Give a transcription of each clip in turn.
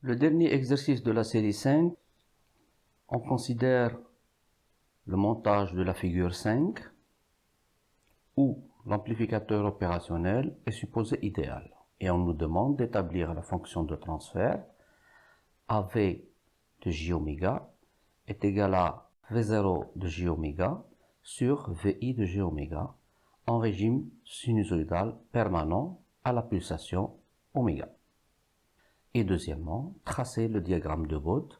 Le dernier exercice de la série 5, on considère le montage de la figure 5 où l'amplificateur opérationnel est supposé idéal. Et on nous demande d'établir la fonction de transfert AV de j-oméga est égal à V0 de j-oméga sur VI de j-oméga en régime sinusoïdal permanent à la pulsation oméga. Et deuxièmement, tracer le diagramme de Bode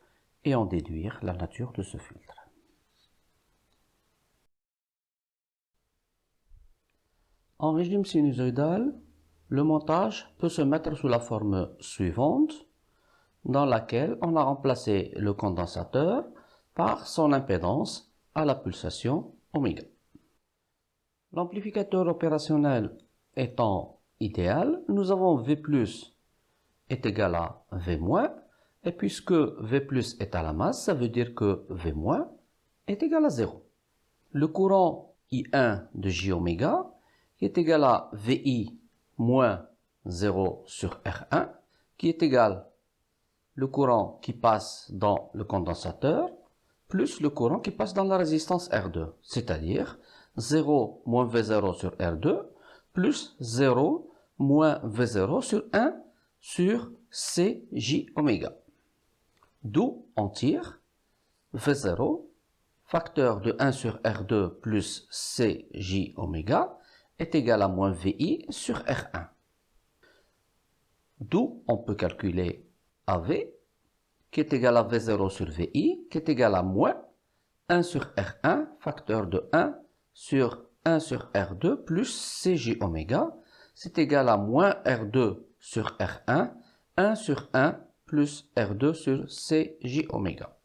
et en déduire la nature de ce filtre. En régime sinusoïdal, le montage peut se mettre sous la forme suivante, dans laquelle on a remplacé le condensateur par son impédance à la pulsation oméga. L'amplificateur opérationnel étant idéal, nous avons V+ est égal à V-, et puisque V+ est à la masse, ça veut dire que V- est égal à 0. Le courant I1 de j-oméga est égal à VI moins 0 sur R1, qui est égal le courant qui passe dans le condensateur plus le courant qui passe dans la résistance R2, c'est-à-dire 0 moins V0 sur R2 plus 0 moins V0 sur 1 sur Cj oméga. D'où on tire V0, facteur de 1 sur R2 plus Cj oméga, est égal à moins Vi sur R1. D'où on peut calculer AV, qui est égal à V0 sur Vi, qui est égal à moins 1 sur R1, facteur de 1 sur 1 sur R2 plus Cj oméga, c'est égal à moins R2 sur R1, 1 sur 1 plus R2 sur Cj oméga.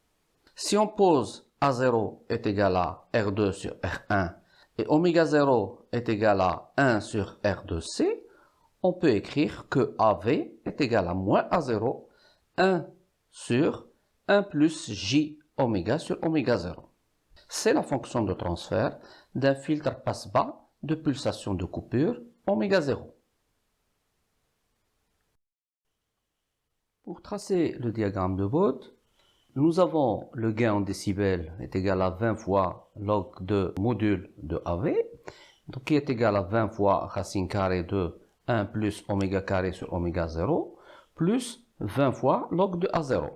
Si on pose A0 est égal à R2 sur R1 et oméga 0 est égal à 1 sur R2C, on peut écrire que AV est égal à moins A0, 1 sur 1 plus J oméga sur oméga 0. C'est la fonction de transfert d'un filtre passe-bas de pulsation de coupure oméga 0. Pour tracer le diagramme de Bode, nous avons le gain en décibels est égal à 20 fois log de module de AV, donc qui est égal à 20 fois racine carrée de 1 plus oméga carré sur oméga 0, plus 20 fois log de A0.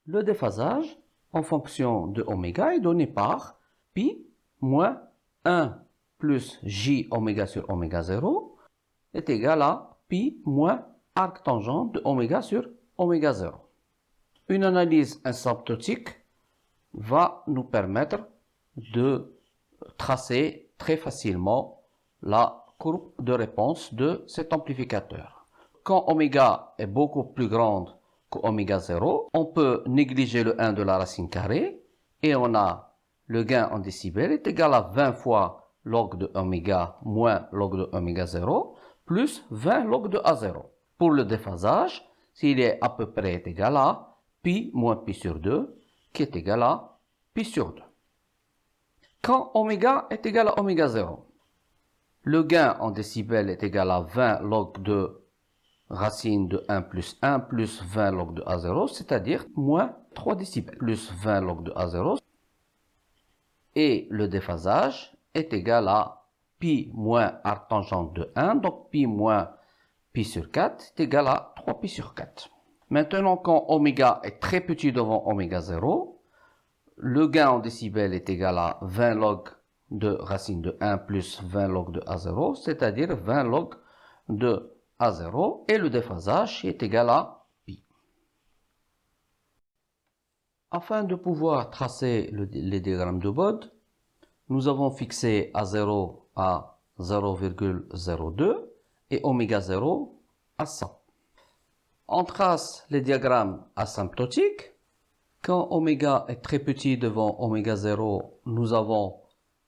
Le déphasage en fonction de oméga est donné par pi moins 1 plus j oméga sur oméga 0 est égal à pi moins arc tangent de oméga sur oméga 0. Une analyse asymptotique va nous permettre de tracer très facilement la courbe de réponse de cet amplificateur. Quand oméga est beaucoup plus grande que oméga 0, on peut négliger le 1 de la racine carrée et on a le gain en décibels est égal à 20 fois log de oméga moins log de oméga 0 plus 20 log de A0. Pour le déphasage, s'il est à peu près égal à pi moins pi sur 2, qui est égal à pi sur 2. Quand oméga est égal à oméga 0, le gain en décibels est égal à 20 log de racine de 1 plus 20 log de A0, c'est-à-dire moins 3 décibels, plus 20 log de A0. Et le déphasage est égal à pi moins arc tangente de 1, donc pi moins pi sur 4 est égal à 3 pi sur 4. Maintenant, quand oméga est très petit devant oméga 0, le gain en décibels est égal à 20 log de racine de 1 plus 20 log de A0, c'est-à-dire 20 log de A0, et le déphasage est égal à pi. Afin de pouvoir tracer les diagrammes de Bode, nous avons fixé A0 à 0,02 et oméga 0 à 100. On trace les diagrammes asymptotiques. Quand oméga est très petit devant oméga 0, nous avons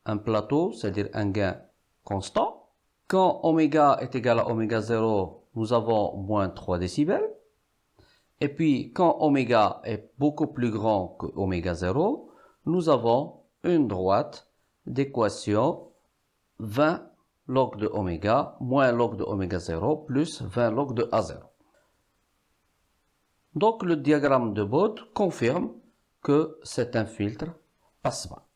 un plateau, c'est-à-dire un gain constant. Quand oméga est égal à oméga 0, nous avons moins 3 décibels. Et puis, quand oméga est beaucoup plus grand que oméga 0, nous avons une droite d'équation 20 log de oméga moins log de oméga 0 plus 20 log de A0. Donc le diagramme de Bode confirme que c'est un filtre passebande.